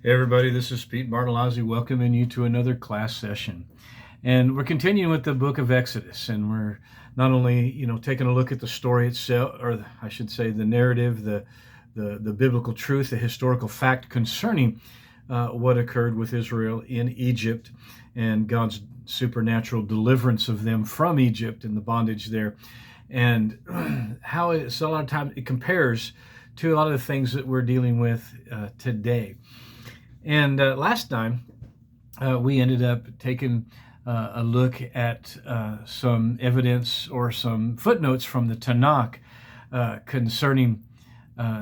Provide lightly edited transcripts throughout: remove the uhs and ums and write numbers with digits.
Hey everybody, this is Pete Bartolozzi welcoming you to another class session. And we're continuing with the book of Exodus, and we're not only, taking a look at the story itself, or I should say the narrative, the biblical truth, the historical fact concerning what occurred with Israel in Egypt and God's supernatural deliverance of them from Egypt and the bondage there, and how it's a lot of times it compares to a lot of the things that we're dealing with today. And last time, we ended up taking a look at some evidence or some footnotes from the Tanakh concerning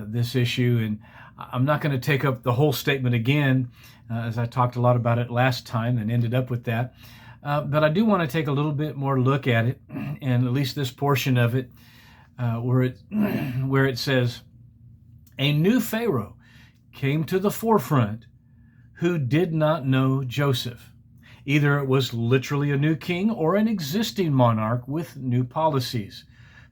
this issue. And I'm not going to take up the whole statement again, as I talked a lot about it last time and ended up with that. But I do want to take a little bit more look at it, and at least this portion of it, where it says, "A new Pharaoh came to the forefront who did not know Joseph. Either it was literally a new king or an existing monarch with new policies,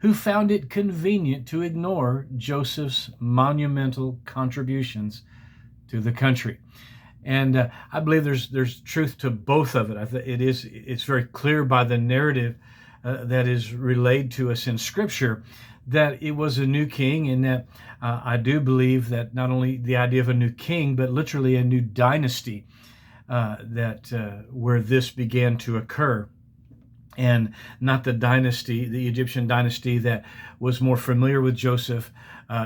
who found it convenient to ignore Joseph's monumental contributions to the country." And I believe there's truth to both of it. It's very clear by the narrative that is relayed to us in Scripture that it was a new king, and that I do believe that not only the idea of a new king, but literally a new dynasty where this began to occur. And not the dynasty, the Egyptian dynasty that was more familiar with Joseph,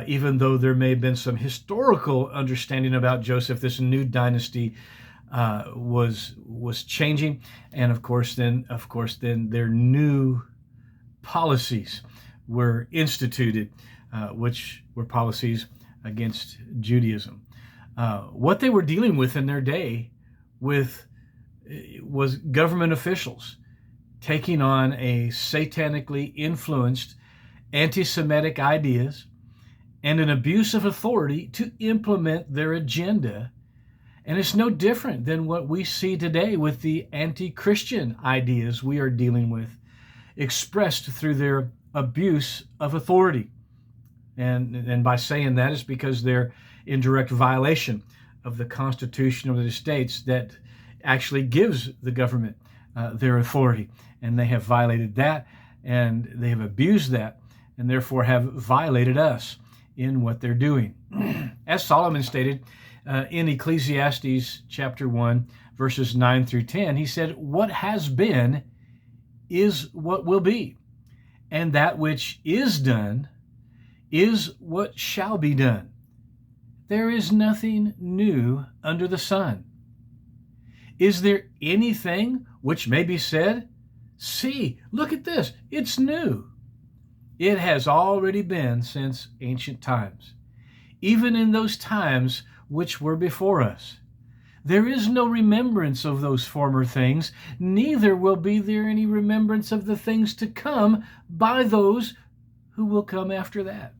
even though there may have been some historical understanding about Joseph. This new dynasty was changing, and of course then their new policies were instituted, which were policies against Judaism. What they were dealing with in their day was government officials taking on a satanically influenced anti-Semitic ideas and an abuse of authority to implement their agenda. And it's no different than what we see today with the anti-Christian ideas we are dealing with, expressed through their abuse of authority. And by saying that, it's because they're in direct violation of the Constitution of the States that actually gives the government their authority. And they have violated that, and they have abused that, and therefore have violated us in what they're doing. As Solomon stated in Ecclesiastes chapter 1, verses 9 through 10, he said, "What has been is what will be, and that which is done is what shall be done. There is nothing new under the sun. Is there anything which may be said? See, look at this, it's new. It has already been since ancient times, even in those times which were before us. There is no remembrance of those former things, neither will be there any remembrance of the things to come by those who will come after that."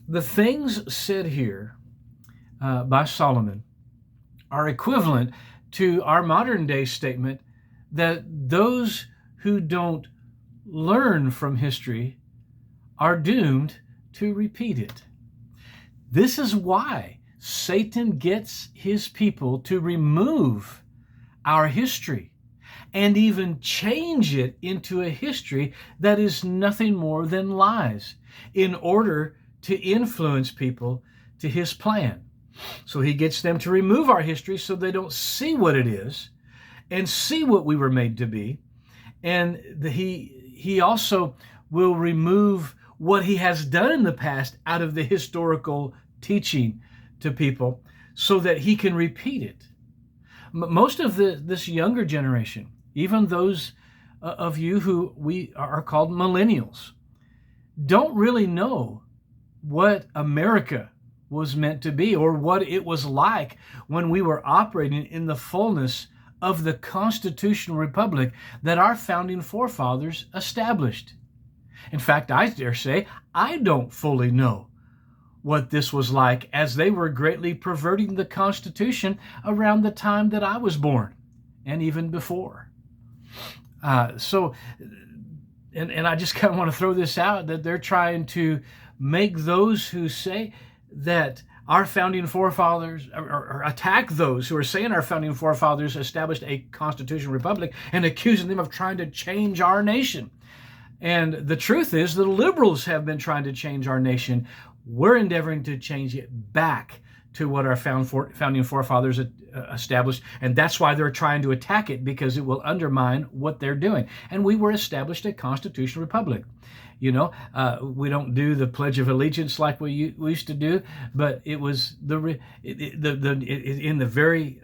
The things said here by Solomon are equivalent to our modern day statement that those who don't learn from history are doomed to repeat it. This is why Satan gets his people to remove our history and even change it into a history that is nothing more than lies in order to influence people to his plan. So he gets them to remove our history so they don't see what it is and see what we were made to be. And he also will remove what he has done in the past out of the historical teaching to people so that he can repeat it. Most of this younger generation, even those of you who we are called millennials, don't really know what America was meant to be or what it was like when we were operating in the fullness of the constitutional republic that our founding forefathers established. In fact, I dare say I don't fully know what this was like, as they were greatly perverting the Constitution around the time that I was born and even before. And I just kind of want to throw this out, that they're trying to make those who say that our founding forefathers, or attack those who are saying our founding forefathers established a constitutional republic and accusing them of trying to change our nation. And the truth is, the liberals have been trying to change our nation. We're endeavoring to change it back to what our founding forefathers established, and that's why they're trying to attack it, because it will undermine what they're doing. And we were established a constitutional republic. We don't do the Pledge of Allegiance like we used to do, but it was in the very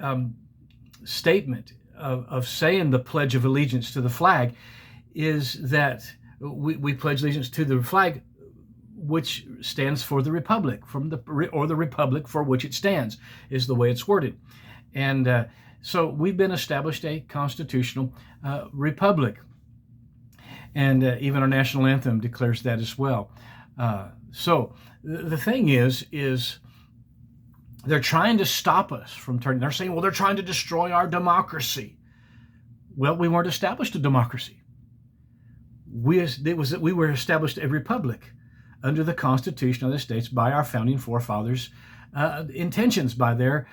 statement of saying the Pledge of Allegiance to the flag is that we pledge allegiance to the flag, which stands for the republic, or the republic for which it stands, is the way it's worded. And so we've been established a constitutional republic. And even our national anthem declares that as well. So the thing is they're trying to stop us from turning. They're saying, well, they're trying to destroy our democracy. Well, we weren't established a democracy. We were established a republic under the Constitution of the States by our founding forefathers' intentions, by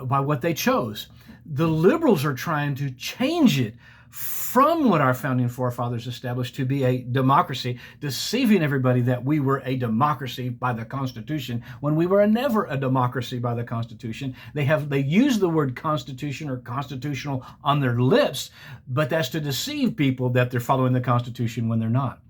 what they chose. The liberals are trying to change it from what our founding forefathers established to be a democracy, deceiving everybody that we were a democracy by the Constitution when we were never a democracy by the Constitution. They use the word constitution or constitutional on their lips, but that's to deceive people that they're following the Constitution when they're not.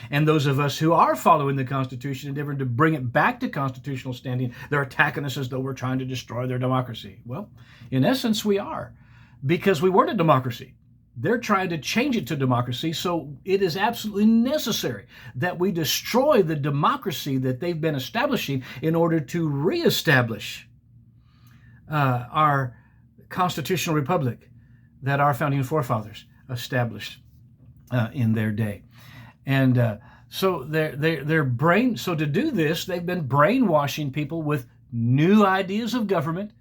And those of us who are following the Constitution, endeavoring to bring it back to constitutional standing, they're attacking us as though we're trying to destroy their democracy. Well, in essence, we are, because we weren't a democracy. They're trying to change it to democracy, so it is absolutely necessary that we destroy the democracy that they've been establishing in order to reestablish our constitutional republic that our founding forefathers established in their day. And so so to do this, they've been brainwashing people with new ideas of government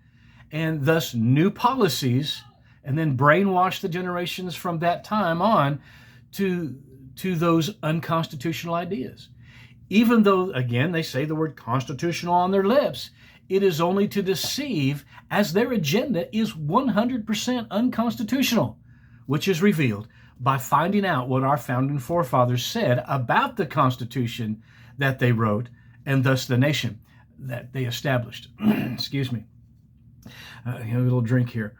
and thus new policies, and then brainwash the generations from that time on to those unconstitutional ideas. Even though, again, they say the word constitutional on their lips, it is only to deceive, as their agenda is 100% unconstitutional, which is revealed by finding out what our founding forefathers said about the Constitution that they wrote, and thus the nation that they established. Excuse me. A little drink here.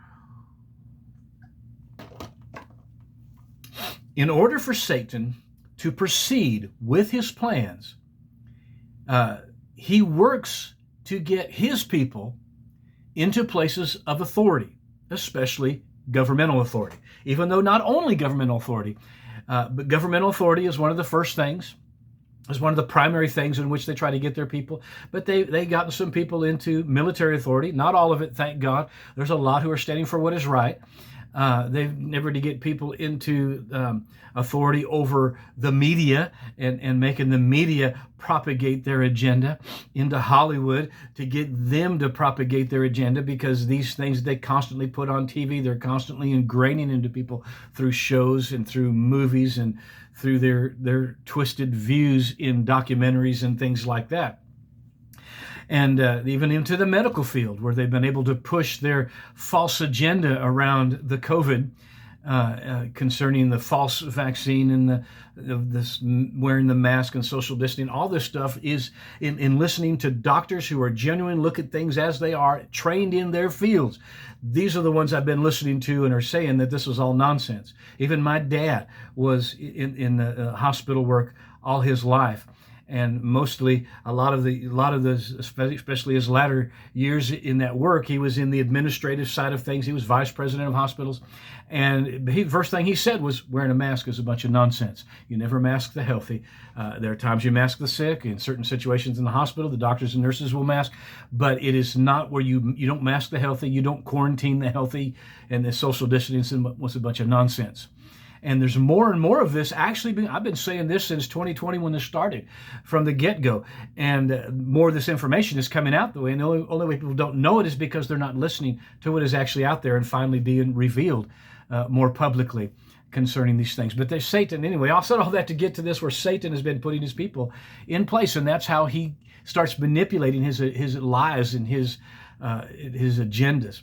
In order for Satan to proceed with his plans, he works to get his people into places of authority, especially governmental authority. Even though not only governmental authority, but governmental authority is one of the first things, is one of the primary things in which they try to get their people. But they gotten some people into military authority. Not all of it, thank God. There's a lot who are standing for what is right. They've never to get people into authority over the media and making the media propagate their agenda, into Hollywood to get them to propagate their agenda, because these things they constantly put on TV, they're constantly ingraining into people through shows and through movies and through their twisted views in documentaries and things like that. And even into the medical field, where they've been able to push their false agenda around the COVID, concerning the false vaccine and this wearing the mask and social distancing. All this stuff is in listening to doctors who are genuine, look at things as they are, trained in their fields. These are the ones I've been listening to and are saying that this is all nonsense. Even my dad was in the hospital work all his life. And mostly a lot of the, especially his latter years in that work, he was in the administrative side of things. He was vice president of hospitals. And first thing he said was, wearing a mask is a bunch of nonsense. You never mask the healthy. There are times you mask the sick. In certain situations in the hospital, the doctors and nurses will mask. But it is not where you don't mask the healthy, you don't quarantine the healthy, and the social distancing was a bunch of nonsense. And there's more and more of this actually I've been saying this since 2020 when this started, from the get-go. And more of this information is coming out the way. And the only way people don't know it is because they're not listening to what is actually out there and finally being revealed more publicly concerning these things. But there's Satan anyway. I said all that to get to this, where Satan has been putting his people in place, and that's how he starts manipulating his lies and his agendas.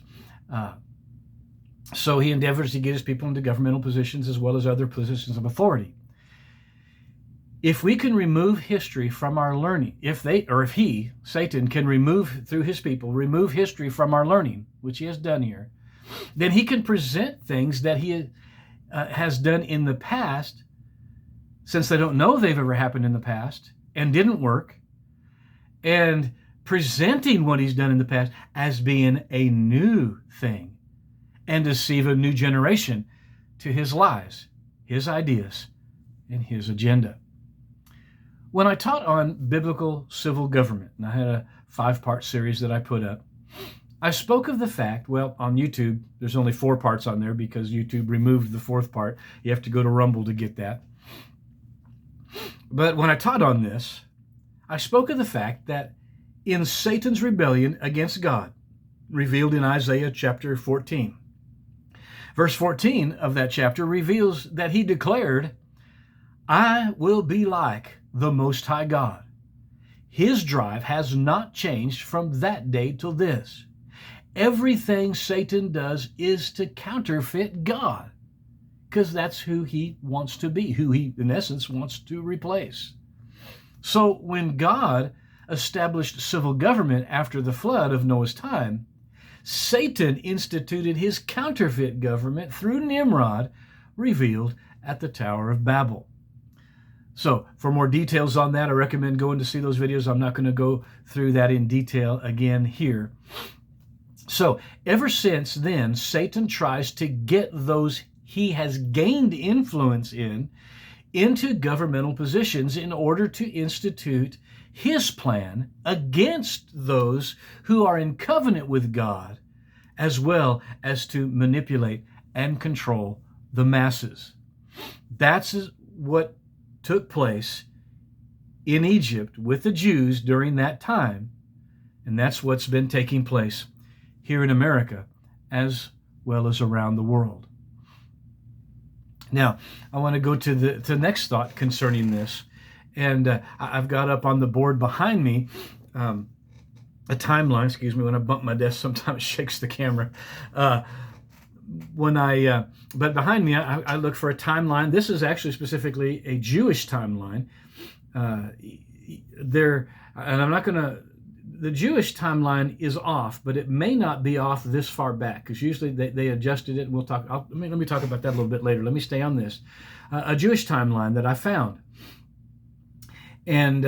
So he endeavors to get his people into governmental positions as well as other positions of authority. If we can remove history from our learning, if he, Satan, can remove, through his people, remove history from our learning, which he has done here, then he can present things that he has done in the past, since they don't know they've ever happened in the past and didn't work, and presenting what he's done in the past as being a new thing, and deceive a new generation to his lies, his ideas, and his agenda. When I taught on biblical civil government, and I had a 5-part series that I put up, I spoke of the fact, well, on YouTube, there's only 4 parts on there because YouTube removed the 4th part. You have to go to Rumble to get that. But when I taught on this, I spoke of the fact that in Satan's rebellion against God, revealed in Isaiah chapter 14, verse 14 of that chapter reveals that he declared, "I will be like the Most High God." His drive has not changed from that day till this. Everything Satan does is to counterfeit God, because that's who he wants to be, who he, in essence, wants to replace. So when God established civil government after the flood of Noah's time, Satan instituted his counterfeit government through Nimrod, revealed at the Tower of Babel. So for more details on that, I recommend going to see those videos. I'm not going to go through that in detail again here. So ever since then, Satan tries to get those he has gained influence into governmental positions in order to institute his plan against those who are in covenant with God, as well as to manipulate and control the masses. That's what took place in Egypt with the Jews during that time, and that's what's been taking place here in America as well as around the world. Now, I want to go to the next thought concerning this, and I've got up on the board behind me a timeline. Excuse me, when I bump my desk, sometimes it shakes the camera. But behind me, I look for a timeline. This is actually specifically a Jewish timeline. The Jewish timeline is off, but it may not be off this far back, because usually they adjusted it. And we'll talk. Let me talk about that a little bit later. Let me stay on this. A Jewish timeline that I found, and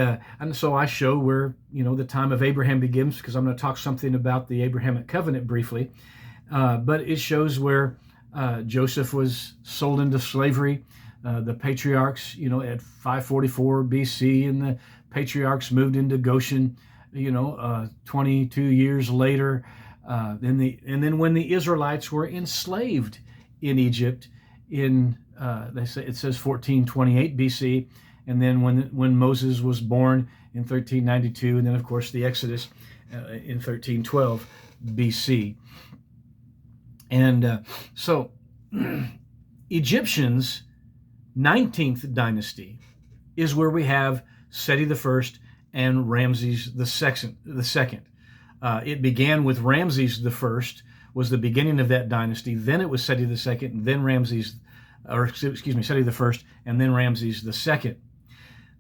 so I show where the time of Abraham begins, because I'm going to talk something about the Abrahamic covenant briefly. But it shows where Joseph was sold into slavery. The patriarchs, at 544 BC, and the patriarchs moved into Goshen, 22 years later. And then when the Israelites were enslaved in Egypt, it says 1428 BC, and then when Moses was born in 1392, and then of course the Exodus in 1312 BC. And so Egyptians' 19th dynasty is where we have Seti I and Ramses the second. It began with Ramses I was the beginning of that dynasty. Then it was Seti II, and then Seti I, and then Ramses II.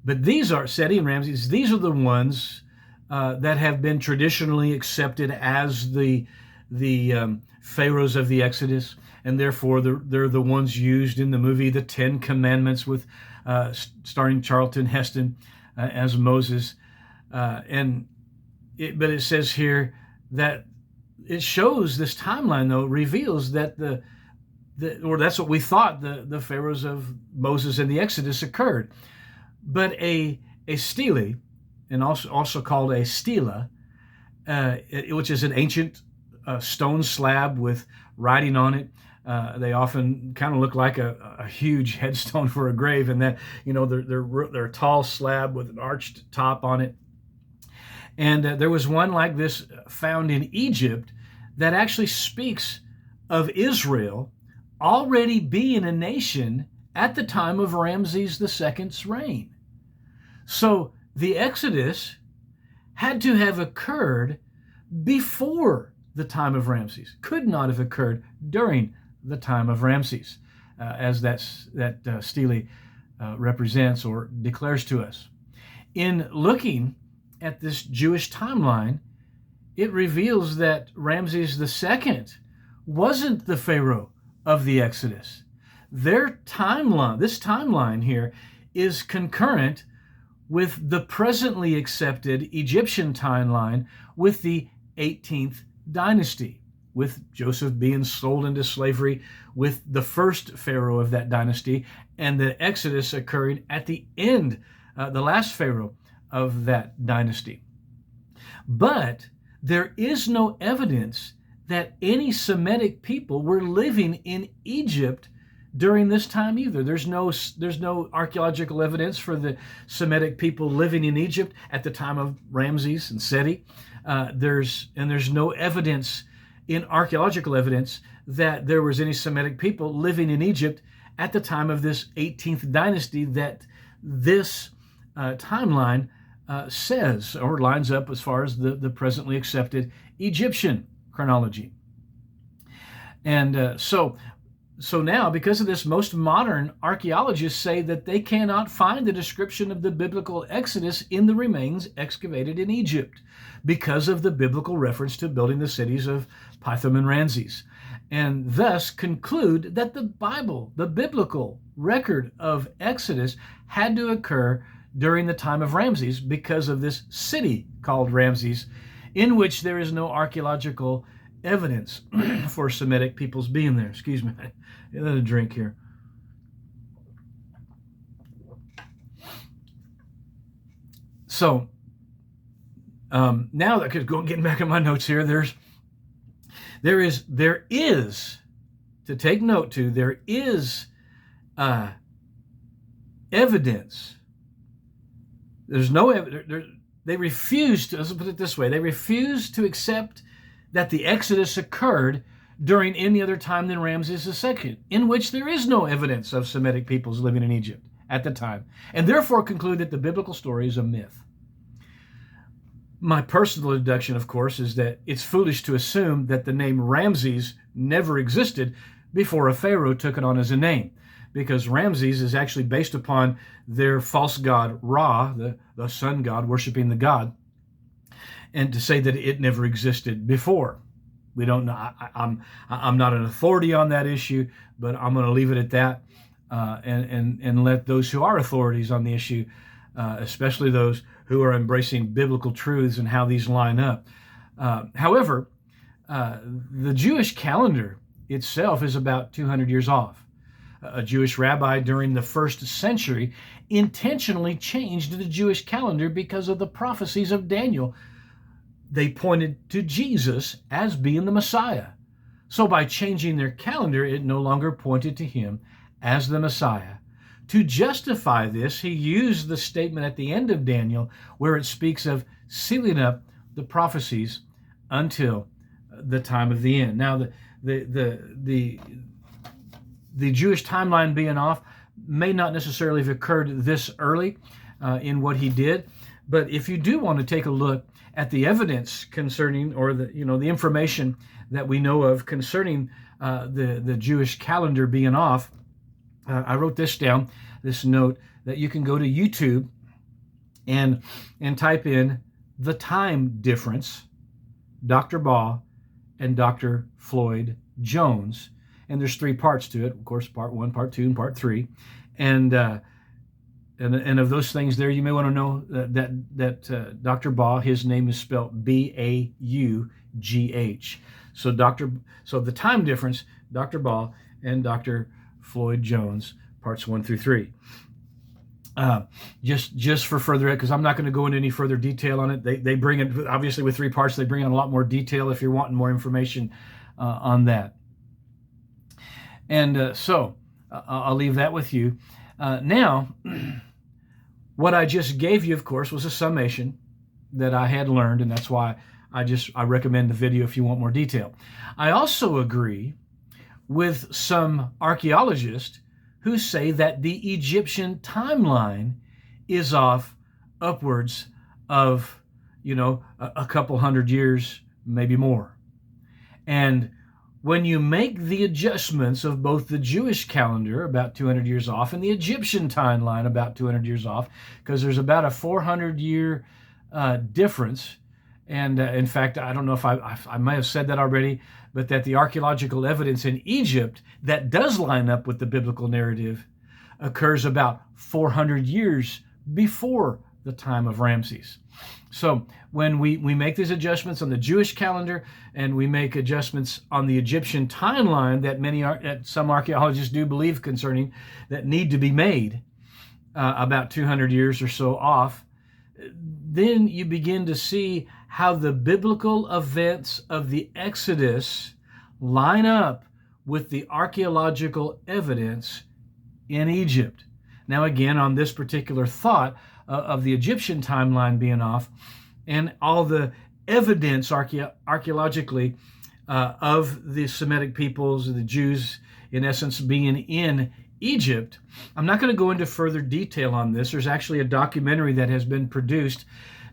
But these are Seti and Ramses. These are the ones that have been traditionally accepted as the pharaohs of the Exodus, and therefore they're the ones used in the movie The 10 Commandments with starring Charlton Heston as Moses. But it says here that it shows this timeline, though, reveals that or that's what we thought the pharaohs of Moses and the Exodus occurred. But a stele, and also called a stela, which is an ancient stone slab with writing on it. They often kind of look like a huge headstone for a grave, and that they're a tall slab with an arched top on it. And there was one like this found in Egypt that actually speaks of Israel already being a nation at the time of Ramses II's reign. So the Exodus had to have occurred before the time of Ramses, could not have occurred during the time of Ramses, as that stele represents or declares to us. In looking at this Jewish timeline, it reveals that Ramses II wasn't the Pharaoh of the Exodus. Their timeline, this timeline here, is concurrent with the presently accepted Egyptian timeline with the 18th dynasty, with Joseph being sold into slavery with the first Pharaoh of that dynasty, and the Exodus occurring at the end, the last Pharaoh of that dynasty. But there is no evidence that any Semitic people were living in Egypt during this time either. There's no archaeological evidence for the Semitic people living in Egypt at the time of Ramses and Seti. There's no evidence in archaeological evidence that there was any Semitic people living in Egypt at the time of this 18th dynasty that this timeline says or lines up as far as the presently accepted Egyptian chronology. And so now, because of this, most modern archaeologists say that they cannot find the description of the biblical Exodus in the remains excavated in Egypt because of the biblical reference to building the cities of Pithom and Ramses, and thus conclude that the Bible, the biblical record of Exodus, had to occur during the time of Ramses because of this city called Ramses, in which there is no archaeological evidence for Semitic peoples being there. Excuse me, get a drink here. So now that could go getting back in my notes here. There is to take note to. There is evidence. There's no evidence. They refuse to. Let's put it this way: they refuse to accept that the Exodus occurred during any other time than Ramses II, in which there is no evidence of Semitic peoples living in Egypt at the time, and therefore conclude that the biblical story is a myth. My personal deduction, of course, is that it's foolish to assume that the name Ramses never existed before a pharaoh took it on as a name, because Ramses is actually based upon their false god Ra, the sun god, worshiping the god, and to say that it never existed before. We don't know. I'm not an authority on that issue, but I'm going to leave it at that, and let those who are authorities on the issue, especially those who are embracing biblical truths and how these line up. However, the Jewish calendar itself is about 200 years off. A Jewish rabbi during the 1st century intentionally changed the Jewish calendar because of the prophecies of Daniel. They pointed to Jesus as being the Messiah. So by changing their calendar, it no longer pointed to him as the Messiah. To justify this, he used the statement at the end of Daniel where it speaks of sealing up the prophecies until the time of the end. Now, the Jewish timeline being off may not necessarily have occurred this early in what he did, but if you do want to take a look at the evidence concerning, or the information that we know of concerning the Jewish calendar being off, I wrote this down, this note, that you can go to YouTube and type in the time difference, Dr. Baugh and Dr. Floyd Jones, and there's 3 parts to it, of course, part 1, part 2, and part 3, and of those things there, you may want to know that Dr. Baugh, his name is spelled Baugh. So the time difference, Dr. Baugh and Dr. Floyd Jones, parts 1 through 3. Just for further, because I'm not going to go into any further detail on it. They bring it, obviously with 3 parts, they bring in a lot more detail if you're wanting more information on that. And so I'll leave that with you. Now, what I just gave you, of course, was a summation that I had learned, and that's why I recommend the video if you want more detail. I also agree with some archaeologists who say that the Egyptian timeline is off upwards of, a couple hundred years, maybe more. And when you make the adjustments of both the Jewish calendar, about 200 years off, and the Egyptian timeline, about 200 years off, because there's about a 400-year difference. And in fact, I don't know if I may have said that already, but that the archaeological evidence in Egypt that does line up with the biblical narrative occurs about 400 years before the time of Ramses. So when we make these adjustments on the Jewish calendar and we make adjustments on the Egyptian timeline that some archaeologists do believe concerning, that need to be made about 200 years or so off, then you begin to see how the biblical events of the Exodus line up with the archaeological evidence in Egypt. Now, again, on this particular thought of the Egyptian timeline being off and all the evidence archaeologically of the Semitic peoples, the Jews, in essence, being in Egypt, I'm not going to go into further detail on this. There's actually a documentary that has been produced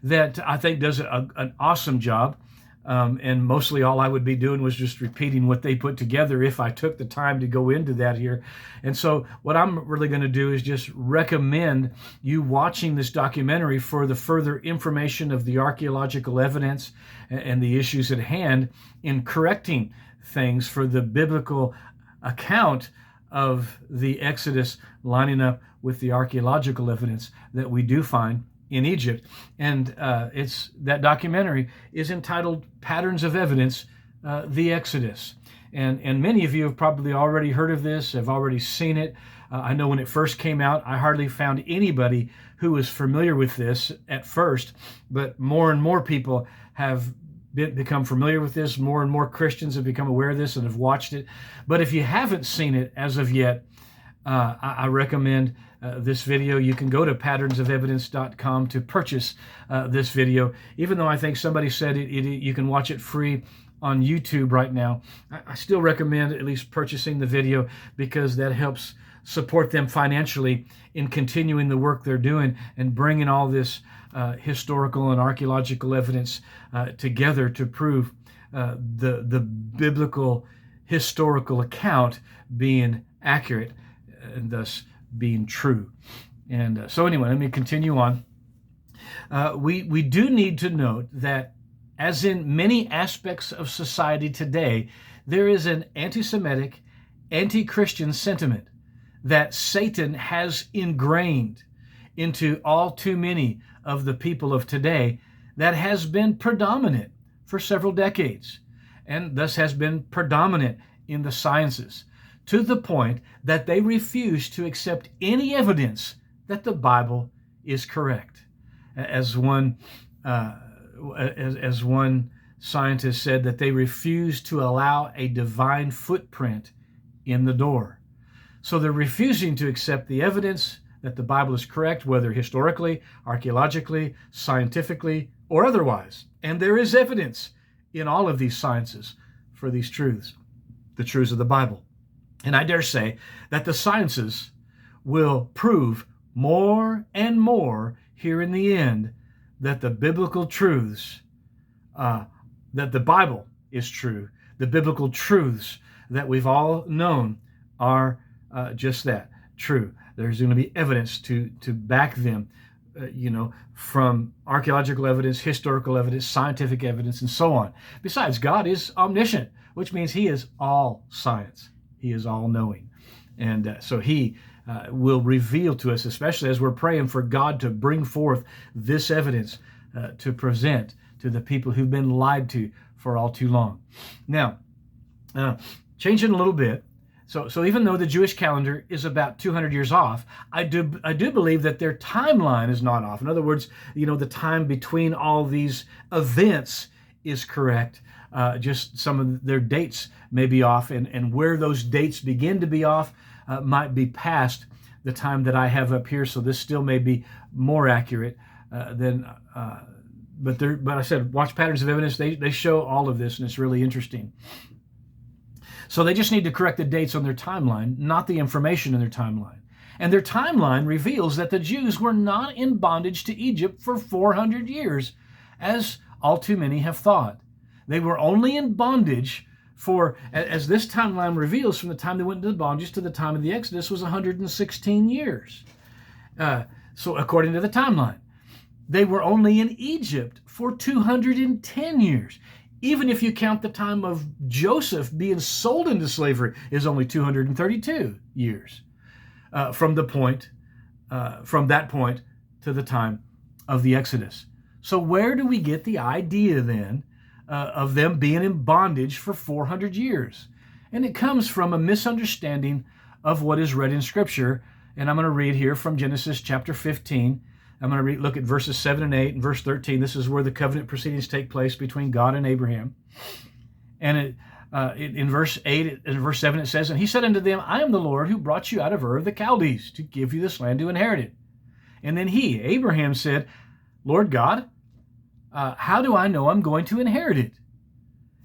that I think does an awesome job. And mostly all I would be doing was just repeating what they put together if I took the time to go into that here. And so what I'm really going to do is just recommend you watching this documentary for the further information of the archaeological evidence and the issues at hand in correcting things for the biblical account of the Exodus lining up with the archaeological evidence that we do find in Egypt. And that documentary is entitled Patterns of Evidence, the Exodus. And many of you have probably already heard of this, have already seen it. I know when it first came out, I hardly found anybody who was familiar with this at first, but more and more people have become familiar with this. More and more Christians have become aware of this and have watched it. But if you haven't seen it as of yet, I recommend this video. You can go to patternsofevidence.com to purchase this video. Even though I think somebody said you can watch it free on YouTube right now, I still recommend at least purchasing the video because that helps support them financially in continuing the work they're doing and bringing all this historical and archaeological evidence together to prove the biblical historical account being accurate and thus being true. And so anyway, let me continue on. We do need to note that, as in many aspects of society today, there is an anti-Semitic, anti-Christian sentiment that Satan has ingrained into all too many of the people of today that has been predominant for several decades and thus has been predominant in the sciences, to the point that they refuse to accept any evidence that the Bible is correct. As one scientist said, that they refuse to allow a divine footprint in the door. So they're refusing to accept the evidence that the Bible is correct, whether historically, archaeologically, scientifically, or otherwise. And there is evidence in all of these sciences for these truths, the truths of the Bible. And I dare say that the sciences will prove more and more here in the end that the biblical truths, that the Bible is true. The biblical truths that we've all known are just that, true. There's going to be evidence to back them, from archaeological evidence, historical evidence, scientific evidence, and so on. Besides, God is omniscient, which means He is all science. He is all-knowing. And so He will reveal to us, especially as we're praying for God to bring forth this evidence to present to the people who've been lied to for all too long. Now, changing a little bit, so even though the Jewish calendar is about 200 years off, I do believe that their timeline is not off. In other words, the time between all these events is correct. Just some of their dates may be off, and where those dates begin to be off might be past the time that I have up here. So this still may be more accurate than. But I said, watch Patterns of Evidence. They show all of this, and it's really interesting. So they just need to correct the dates on their timeline, not the information in their timeline. And their timeline reveals that the Jews were not in bondage to Egypt for 400 years, as all too many have thought. They were only in bondage for, as this timeline reveals, from the time they went into bondage to the time of the Exodus was 116 years. So according to the timeline, they were only in Egypt for 210 years. Even if you count the time of Joseph being sold into slavery, is only 232 years from that point to the time of the Exodus. So where do we get the idea then of them being in bondage for 400 years? And it comes from a misunderstanding of what is read in Scripture. And I'm going to read here from Genesis chapter 15. I'm going to look at verses 7 and 8 and verse 13. This is where the covenant proceedings take place between God and Abraham. And in verse 8 and verse 7 it says, "And he said unto them, I am the Lord who brought you out of Ur of the Chaldees to give you this land to inherit it. And then Abraham said, Lord God, how do I know I'm going to inherit it?"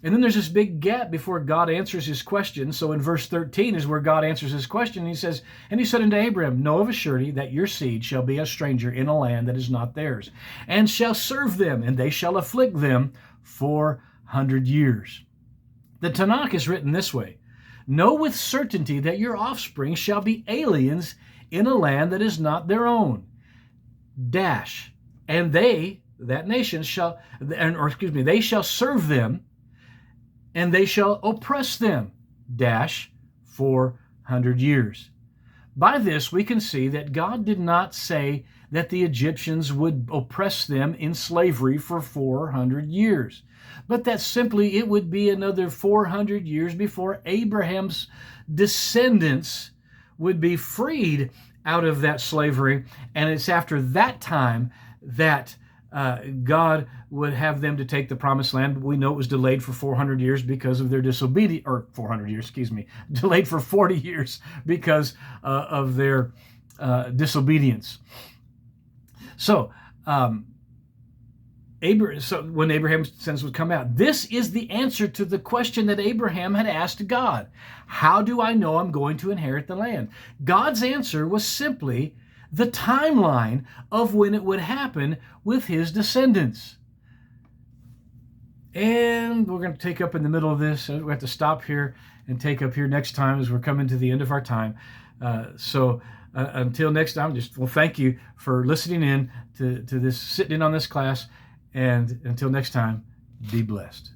And then there's this big gap before God answers his question. So in verse 13 is where God answers his question. He says, "And he said unto Abraham, Know of a surety that your seed shall be a stranger in a land that is not theirs, and shall serve them, and they shall afflict them 400 years. The Tanakh is written this way: "Know with certainty that your offspring shall be aliens in a land that is not their own. And they, that nation, they shall serve them, and they shall oppress them, 400 years. By this we can see that God did not say that the Egyptians would oppress them in slavery for 400 years, but that simply it would be another 400 years before Abraham's descendants would be freed out of that slavery, and it's after that time that God would have them to take the promised land. We know it was delayed for 400 years because of their disobedience, or 400 years, delayed for 40 years because of their disobedience. So, when Abraham's sentence would come out, this is the answer to the question that Abraham had asked God. How do I know I'm going to inherit the land? God's answer was simply the timeline of when it would happen with his descendants. And we're going to take up in the middle of this. We have to stop here and take up here next time as we're coming to the end of our time. Until next time, thank you for listening in to this, sitting in on this class. And until next time, be blessed.